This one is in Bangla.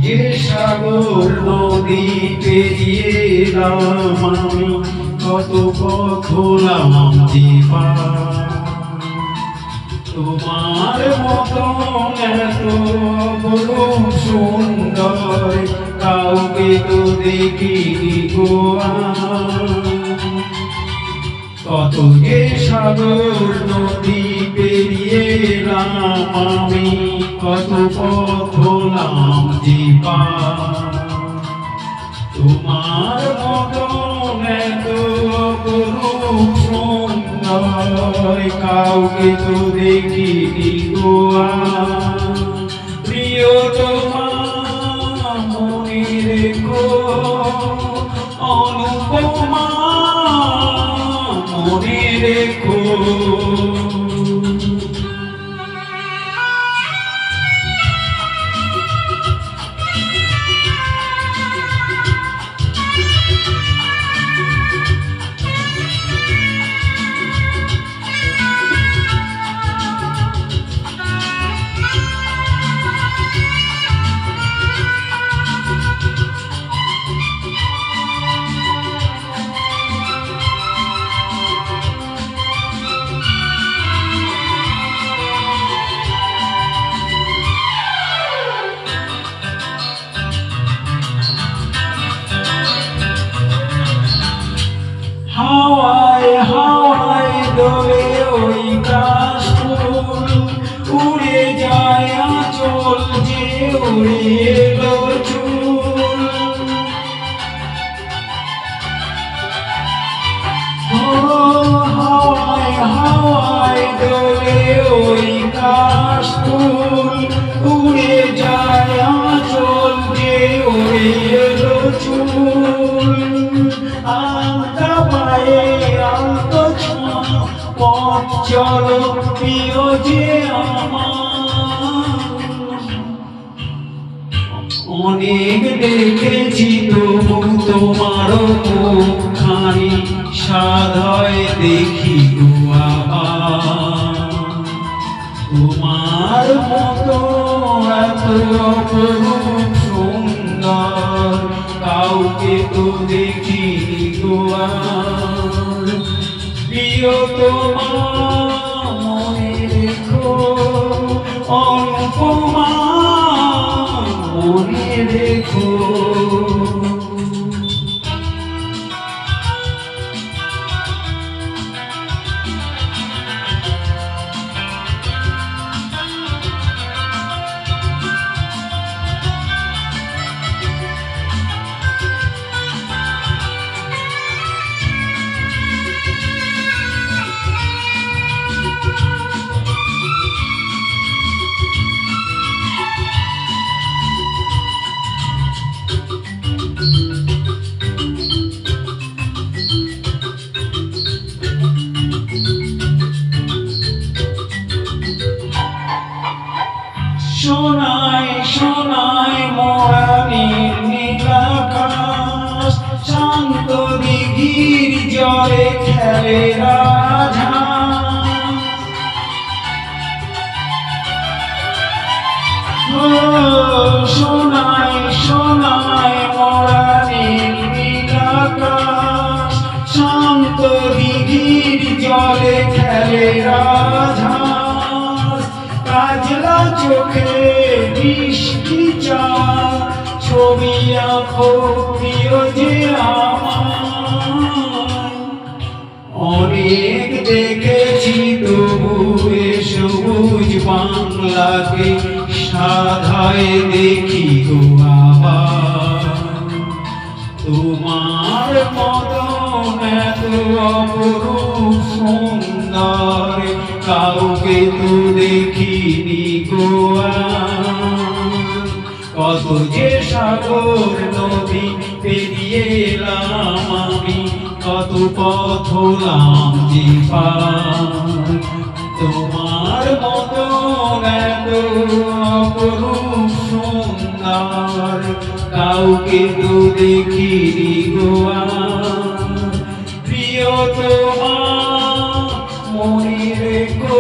যে সাগর নদী পেরিয়ে এলাম আমি, কত পথ হলাম জীবা। তোমার মতন এত বড় সুন্দর কাউকে তো দেখিনি গো। কত যে সাগর নদী পেরিয়ে এলাম আমি, কত পথ হলাম জীবা। তোমার মতন এত অপরূপ সুন্দর কাউকে তো দেখিনি গো। প্রিয়তমা মনে রেখো, অনুপমা মনে রেখো। হাওয়ায় হাওয়ায় দোলে ওই কাশফুল, উড়ে যায় আঁচল যে উড়ে এলো চুল। হাওয়ায় হাওয়ায় দোলে ওই কাশফুল, উড়ে যায় আঁচল যে উড়ে এলো চুল। আলতা পায়ে আলতো ছোঁয়া পথ চলো প্রিয় যে আমার। অনেক দেখেছি তবু তোমার মুখখানি সাধয় দেখি গো আবার। তোমার মতো এত অপরূপ সুন্দর কাউকে তো দেখিনি গো। প্রিয়তমা মনে রেখো, অনুপমা মনে রেখো। সোনায় সোনায় মোরানির নীলাকাশ, শান্ত দিঘির জলে খেলে রাজহাঁস। সোনায় সোনায় মোরানির নীলাকাশ, শান্ত দিঘির জলে খেলে রাজহাঁস। কাজলা চোখে বৃষ্টি চা ছবি আঁকো প্রিয় যে আমার। অনেক দেখেছি তবু এ সবুজ বাংলাকে সাধায় দেখি গো আবার। তোমার মতন এত অপরূপ সুন্দর সুন্দর কাউকে তো দেখিনি গো আর। কত যে সাগর নদী পেরিয়ে এলাম আমি, কত পথ হলাম যে পার। তোমার মতো এত অপরূপ সুন্দর কাউকে তো দেখিনি গো আর। প্রিয়তমা মনে রেখো